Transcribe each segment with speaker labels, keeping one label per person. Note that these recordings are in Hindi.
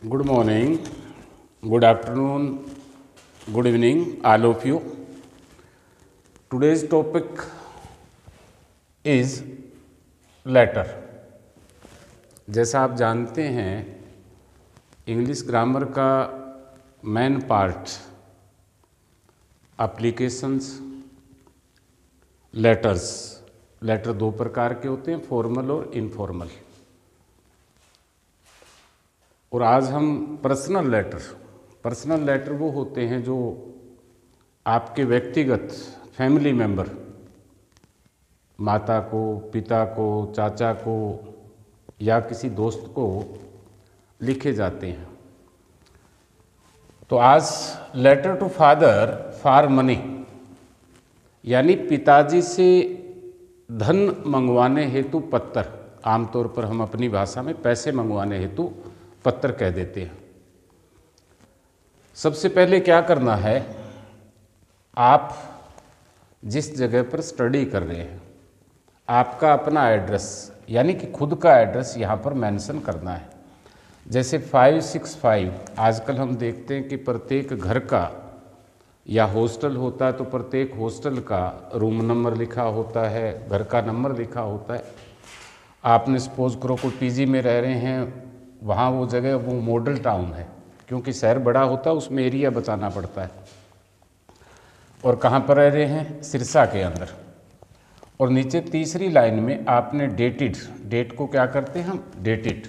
Speaker 1: Good morning, good afternoon, good evening, all of you. Today's topic is letter. जैसा आप जानते हैं, इंग्लिश ग्रामर का main part applications, letters. Letter दो प्रकार के होते हैं, फॉर्मल और इनफॉर्मल। और आज हम पर्सनल लेटर वो होते हैं जो आपके व्यक्तिगत फैमिली मेंबर, माता को, पिता को, चाचा को या किसी दोस्त को लिखे जाते हैं। तो आज letter to father for money, यानी पिताजी से धन मंगवाने हेतु पत्र। आमतौर पर हम अपनी भाषा में पैसे मंगवाने हेतु पत्र कह देते हैं। सबसे पहले क्या करना है, आप जिस जगह पर स्टडी कर रहे हैं, आपका अपना एड्रेस यानी कि खुद का एड्रेस यहाँ पर मेंशन करना है। जैसे 565, आजकल हम देखते हैं कि प्रत्येक घर का या हॉस्टल होता है तो प्रत्येक हॉस्टल का रूम नंबर लिखा होता है, घर का नंबर लिखा होता है। आपने सपोज करो कोई पीजी में रह रहे हैं, वहाँ वो जगह वो मॉडल टाउन है, क्योंकि शहर बड़ा होता है उसमें एरिया बचाना पड़ता है। और कहाँ पर रह रहे हैं, सिरसा के अंदर। और नीचे तीसरी लाइन में आपने डेटेड, डेट को क्या करते हैं हम, डेटेड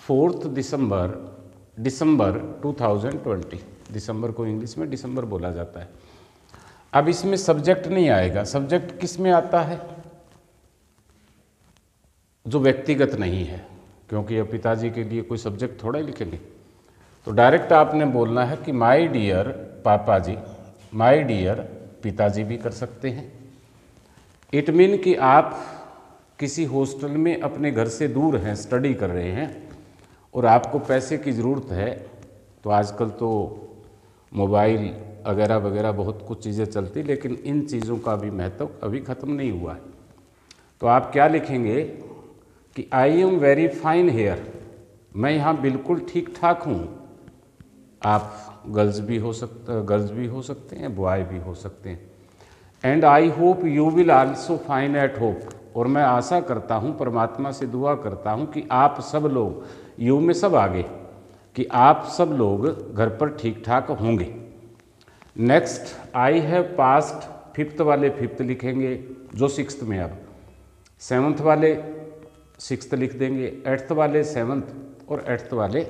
Speaker 1: 4 दिसंबर 2020। दिसंबर को इंग्लिश में दिसंबर बोला जाता है। अब इसमें सब्जेक्ट नहीं आएगा। सब्जेक्ट किस में आता है, जो व्यक्तिगत नहीं है, क्योंकि अब पिताजी के लिए कोई सब्जेक्ट थोड़ा ही लिखेंगे। तो डायरेक्ट आपने बोलना है कि माय डियर पापा जी, माय डियर पिताजी भी कर सकते हैं। इट मीन कि आप किसी हॉस्टल में अपने घर से दूर हैं, स्टडी कर रहे हैं और आपको पैसे की ज़रूरत है। तो आजकल तो मोबाइल वगैरह वगैरह बहुत कुछ चीज़ें चलती, लेकिन इन चीज़ों का भी महत्व अभी ख़त्म नहीं हुआ है। तो आप क्या लिखेंगे कि I am very fine here, मैं यहाँ बिल्कुल ठीक ठाक हूँ। आप गर्ल्स भी हो सकते हैं, बॉय भी हो सकते हैं। And I hope you will also fine eight hope, और मैं आशा करता हूँ, परमात्मा से दुआ करता हूँ कि आप सब लोग, यू में सब आगे, कि आप सब लोग घर पर ठीक ठाक होंगे। Next, I have past, fifth वाले फिफ्थ लिखेंगे जो सिक्स्थ में, अब सेवन्थ वाले सिक्स्थ लिख देंगे, एट्थ वाले सेवन्थ, और एट्थ वाले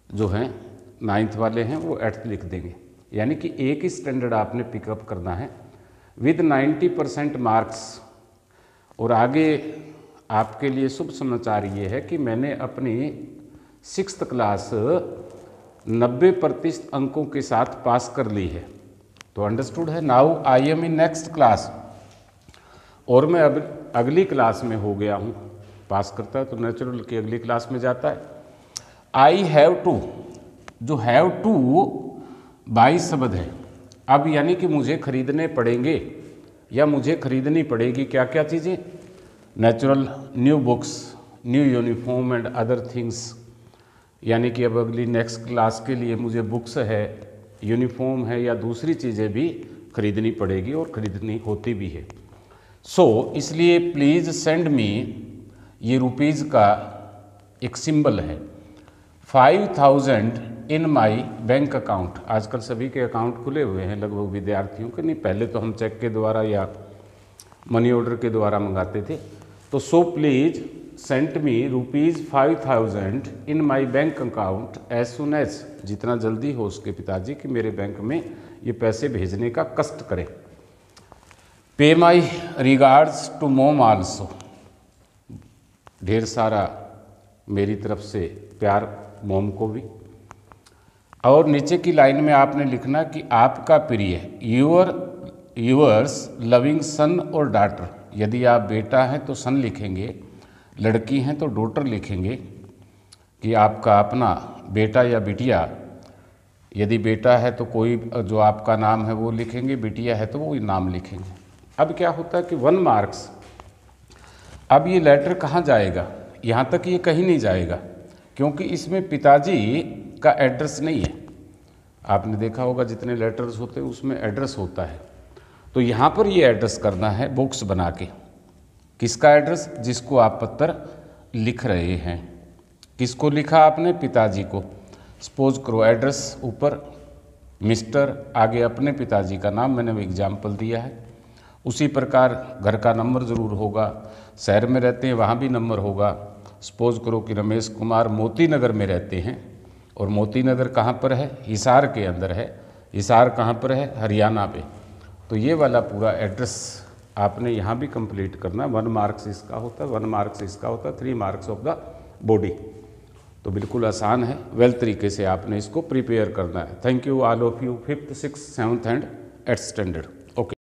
Speaker 1: जो हैं नाइन्थ वाले हैं वो एट्थ लिख देंगे। यानी कि एक ही स्टैंडर्ड आपने पिकअप करना है विद 90% मार्क्स। और आगे आपके लिए शुभ समाचार ये है कि मैंने अपनी 6th क्लास 90% अंकों के साथ पास कर ली है। तो अंडरस्टूड है। Now I am in next class, और मैं अब अगली क्लास में हो गया हूँ। पास करता है तो नेचुरल की अगली क्लास में जाता है। आई हैव टू, जो हैव टू बाई शब्द है। अब यानी कि मुझे खरीदने पड़ेंगे या मुझे खरीदनी पड़ेगी क्या क्या चीज़ें, natural, new books, new uniform and other things. यानी कि अब अगली नेक्स्ट क्लास के लिए मुझे बुक्स है, यूनिफॉर्म है या दूसरी चीज़ें भी खरीदनी पड़ेगी और खरीदनी होती भी है। सो इसलिए प्लीज़ सेंड मी, ये रुपीज़ का एक सिंबल है, 5000 इन माई बैंक अकाउंट। आजकल सभी के अकाउंट खुले हुए हैं, लगभग विद्यार्थियों के। नहीं, पहले तो हम चेक के द्वारा या मनी ऑर्डर के द्वारा मंगाते थे। तो so please send me rupees 5000 in my bank account as soon as, जितना जल्दी हो उसके पिताजी कि मेरे बैंक में ये पैसे भेजने का कष्ट करें। पे माई रिगार्ड्स टू मोम आल्सो, ढेर सारा मेरी तरफ से प्यार मोम को भी। और नीचे की लाइन में आपने लिखना कि आपका प्रिय, यूअर्स लविंग सन और डॉटर। यदि आप बेटा हैं तो सन लिखेंगे, लड़की हैं तो डॉटर लिखेंगे, कि आपका अपना बेटा या बिटिया। यदि बेटा है तो कोई जो आपका नाम है वो लिखेंगे, बिटिया है तो वो नाम लिखेंगे। अब क्या होता है कि 1 मार्क्स। अब ये लेटर कहाँ जाएगा, यहाँ तक ये कहीं नहीं जाएगा, क्योंकि इसमें पिताजी का एड्रेस नहीं है। आपने देखा होगा जितने लेटर्स होते हैं उसमें एड्रेस होता है, तो यहाँ पर ये एड्रेस करना है बॉक्स बना के। किसका एड्रेस? जिसको आप पत्र लिख रहे हैं। किसको लिखा आपने? पिताजी को। सपोज करो एड्रेस ऊपर मिस्टर, आगे अपने पिताजी का नाम, मैंने एग्जाम्पल दिया है। उसी प्रकार घर का नंबर ज़रूर होगा, शहर में रहते हैं वहाँ भी नंबर होगा। सपोज करो कि रमेश कुमार मोती नगर में रहते हैं, और मोती नगर कहाँ पर है? हिसार के अंदर है। हिसार कहाँ पर है? हरियाणा पे। तो ये वाला पूरा एड्रेस आपने यहाँ भी कंप्लीट करना। 1 मार्क्स इसका होता है, 1 मार्क्स इसका होता है, 3 मार्क्स ऑफ द बॉडी। तो बिल्कुल आसान है, वेल तरीके से आपने इसको प्रिपेयर करना है। Thank you all of you, 5th, 6th, 7th and 8th standard.